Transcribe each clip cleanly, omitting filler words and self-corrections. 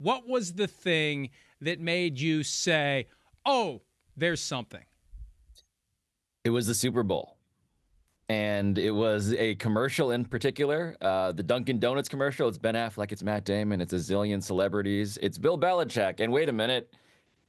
What was the thing that made you say, oh, there's something? It was the Super Bowl. And it was a commercial in particular, the Dunkin' Donuts commercial. It's Ben Affleck, it's Matt Damon, it's a zillion celebrities. It's Bill Belichick. And wait a minute,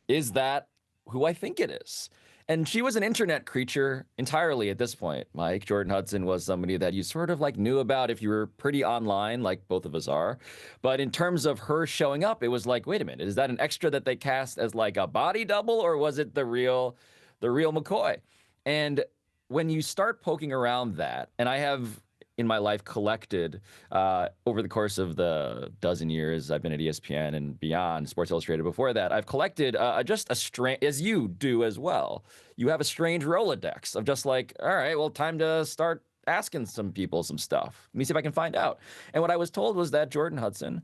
is that who I think it is? And she was an internet creature entirely at this point, Mike. Jordan Hudson was somebody that you sort of like knew about if you were pretty online, like both of us are. But in terms of her showing up, it was like, wait a minute, is that an extra that they cast as like a body double, or was it the real McCoy? And when you start poking around that, and I have in my life collected over the course of the dozen years I've been at ESPN and beyond, Sports Illustrated before that, I've collected just a strange, as you do as well. You have a strange Rolodex of just like, all right, well, time to start asking some people some stuff. Let me see if I can find out. And what I was told was that Jordan Hudson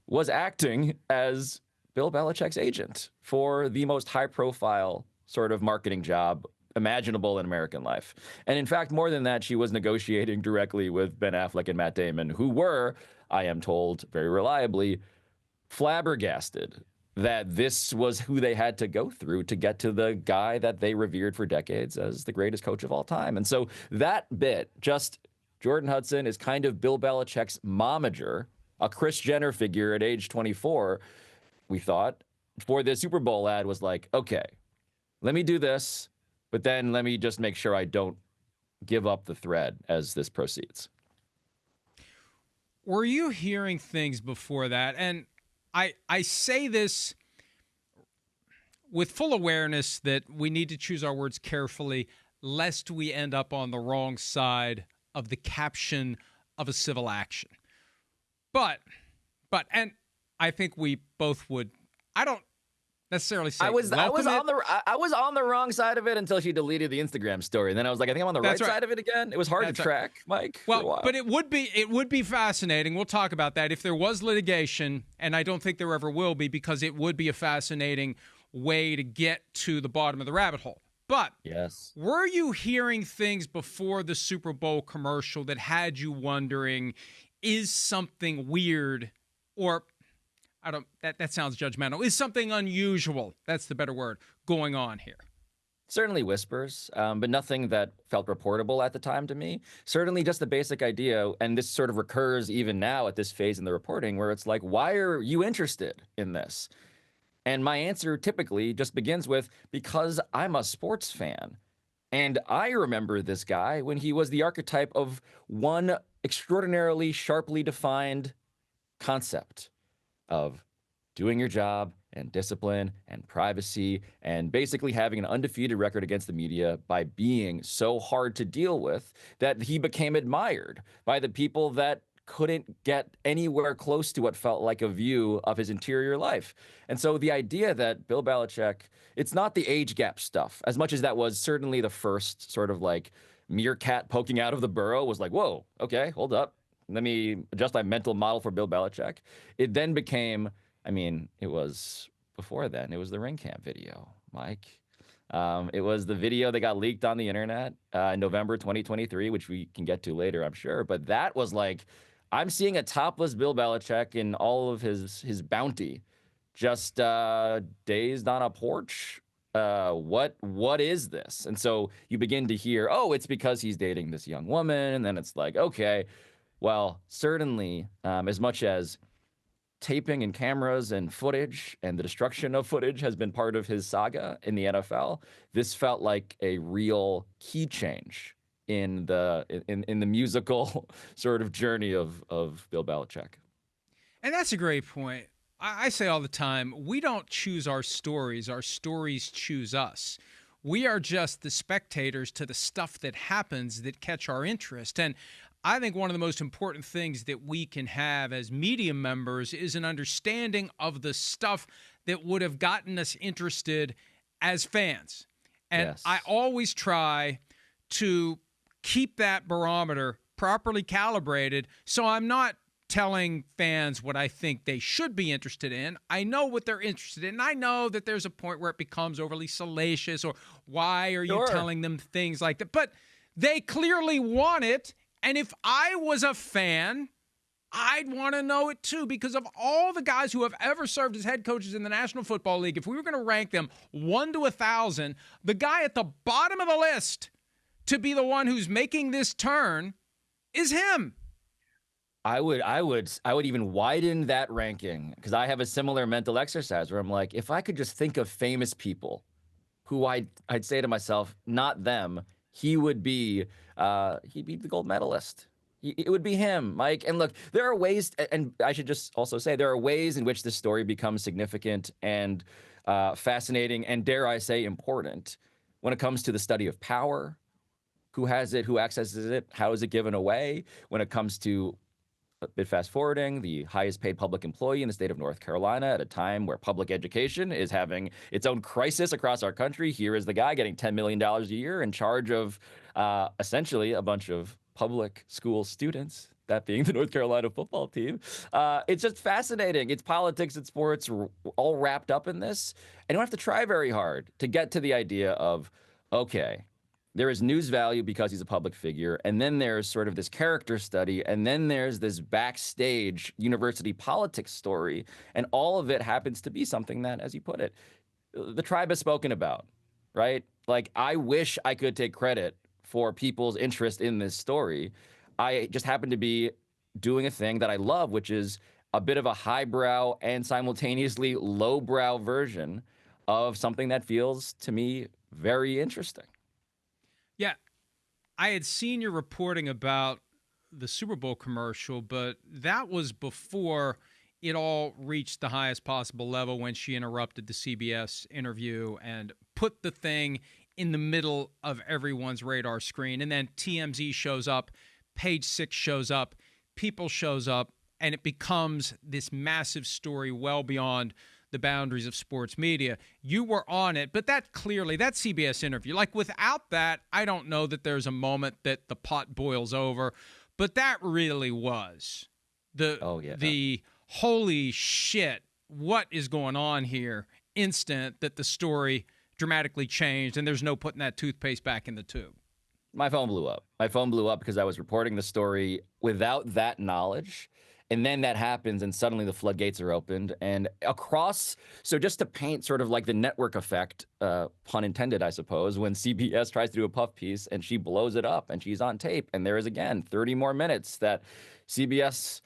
was acting as Bill Belichick's agent for the most high-profile sort of marketing job imaginable in American life. And in fact, more than that, she was negotiating directly with Ben Affleck and Matt Damon, who were, I am told very reliably, flabbergasted that this was who they had to go through to get to the guy that they revered for decades as the greatest coach of all time. And so that bit, just Jordan Hudson is kind of Bill Belichick's momager, a Kris Jenner figure at age 24, we thought, for the Super Bowl ad was like, okay, let me do this, but then let me just make sure I don't give up the thread as this proceeds. Were you hearing things before that? And I say this with full awareness that we need to choose our words carefully, lest we end up on the wrong side of the caption of a civil action. But, and I think we both would, I don't necessarily say I was on on the wrong side of it until she deleted the Instagram story, and then I was like, I think I'm on the right side of it again. It was hard to track, Mike. Well, for a while. But it would be fascinating. We'll talk about that if there was litigation, and I don't think there ever will be, because it would be a fascinating way to get to the bottom of the rabbit hole. But yes, were you hearing things before the Super Bowl commercial that had you wondering, is something weird, or that sounds judgmental, is something unusual, that's the better word, going on here? Certainly whispers, but nothing that felt reportable at the time to me. Certainly just the basic idea, and this sort of recurs even now at this phase in the reporting, where it's like, why are you interested in this? And my answer typically just begins with, because I'm a sports fan. And I remember this guy when he was the archetype of one extraordinarily sharply defined concept of doing your job and discipline and privacy and basically having an undefeated record against the media by being so hard to deal with that he became admired by the people that couldn't get anywhere close to what felt like a view of his interior life. And so the idea that Bill Belichick, it's not the age gap stuff, as much as that was certainly the first sort of like meerkat poking out of the burrow, was like, whoa, okay, hold up. Let me adjust my mental model for Bill Belichick. It then became, I mean, it was before then, it was the ring cam video, Mike. It was the video that got leaked on the internet in November 2023, which we can get to later, I'm sure. But that was like, I'm seeing a topless Bill Belichick in all of his bounty, just dazed on a porch. What is this? And so you begin to hear, oh, it's because he's dating this young woman. And then it's like, okay, well, certainly as much as taping and cameras and footage and the destruction of footage has been part of his saga in the NFL, this felt like a real key change in the musical sort of journey of Bill Belichick. And that's a great point. I say all the time, we don't choose our stories choose us. We are just the spectators to the stuff that happens that catch our interest. And I think one of the most important things that we can have as media members is an understanding of the stuff that would have gotten us interested as fans. And yes, I always try to keep that barometer properly calibrated, so I'm not telling fans what I think they should be interested in. I know what they're interested in. I know that there's a point where it becomes overly salacious, or why are you telling them things like that? But they clearly want it. And if I was a fan, I'd want to know it too, because of all the guys who have ever served as head coaches in the National Football League, if we were going to rank them 1 to 1,000, the guy at the bottom of the list to be the one who's making this turn is him. I would even widen that ranking, because I have a similar mental exercise where I'm like, if I could just think of famous people who I'd say to myself, not them, he'd be the gold medalist. It would be him, Mike. And look, there are ways, and I should just also say, there are ways in which this story becomes significant and fascinating and, dare I say, important when it comes to the study of power. Who has it? Who accesses it? How is it given away? When it comes to, a bit fast forwarding, the highest paid public employee in the state of North Carolina at a time where public education is having its own crisis across our country. Here is the guy getting $10 million a year in charge of essentially a bunch of public school students, that being the North Carolina football team. It's just fascinating. It's politics, it's sports, all wrapped up in this. And you don't have to try very hard to get to the idea of, okay, there is news value because he's a public figure, and then there's sort of this character study, and then there's this backstage university politics story, and all of it happens to be something that, as you put it, the tribe has spoken about, right? Like, I wish I could take credit for people's interest in this story. I just happen to be doing a thing that I love, which is a bit of a highbrow and simultaneously lowbrow version of something that feels, to me, very interesting. Yeah, I had seen your reporting about the Super Bowl commercial, but that was before it all reached the highest possible level when she interrupted the CBS interview and put the thing in the middle of everyone's radar screen. And then TMZ shows up, Page Six shows up, People shows up, and it becomes this massive story well beyond the boundaries of sports media. You were on it, but that CBS interview, like, without that, I don't know that there's a moment that the pot boils over, but that really was the holy shit, what is going on here instant that the story dramatically changed, and there's no putting that toothpaste back in the tube. My phone blew up. My phone blew up because I was reporting the story without that knowledge. And then that happens, and suddenly the floodgates are opened. And so just to paint sort of like the network effect, pun intended, I suppose, when CBS tries to do a puff piece and she blows it up and she's on tape, and there is, again, 30 more minutes that CBS,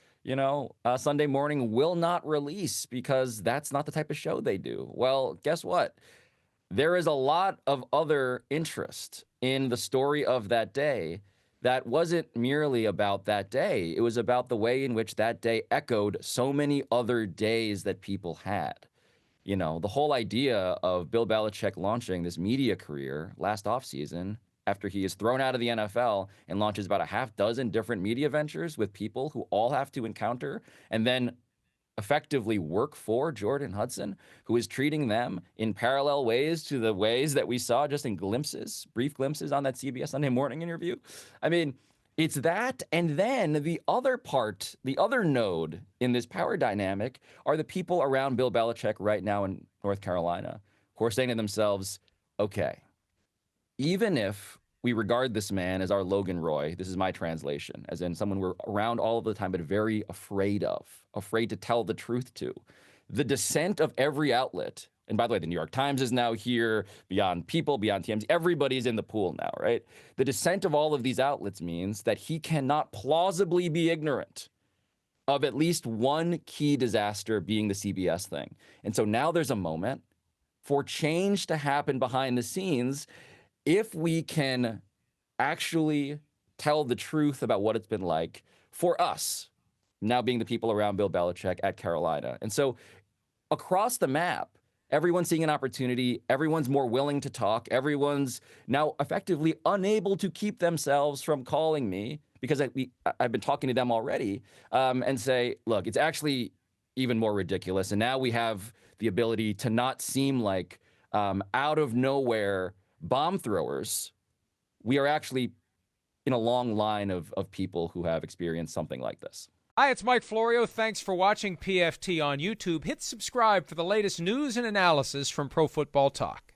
Sunday morning will not release because that's not the type of show they do. Well, guess what? There is a lot of other interest in the story of that day that wasn't merely about that day. It was about the way in which that day echoed so many other days that people had. The whole idea of Bill Belichick launching this media career last offseason after he is thrown out of the NFL and launches about a half dozen different media ventures with people who all have to encounter and then effectively work for Jordan Hudson, who is treating them in parallel ways to the ways that we saw just in brief glimpses on that CBS Sunday morning interview. I mean, it's that. And then the other part, the other node in this power dynamic are the people around Bill Belichick right now in North Carolina who are saying to themselves, okay, even if we regard this man as our Logan Roy, this is my translation, as in someone we're around all of the time, but very afraid to tell the truth to. The dissent of every outlet, and by the way, the New York Times is now here, beyond People, beyond TMZ, everybody's in the pool now, right? The dissent of all of these outlets means that he cannot plausibly be ignorant of at least one key disaster being the CBS thing. And so now there's a moment for change to happen behind the scenes if we can actually tell the truth about what it's been like for us, now being the people around Bill Belichick at Carolina. And so across the map, everyone's seeing an opportunity. Everyone's more willing to talk. Everyone's now effectively unable to keep themselves from calling me because I've been talking to them already and say, look, it's actually even more ridiculous. And now we have the ability to not seem like out of nowhere bomb throwers. We are actually in a long line of people who have experienced something like this. Hi, it's Mike Florio. Thanks for watching PFT on YouTube. Hit subscribe for the latest news and analysis from Pro Football Talk.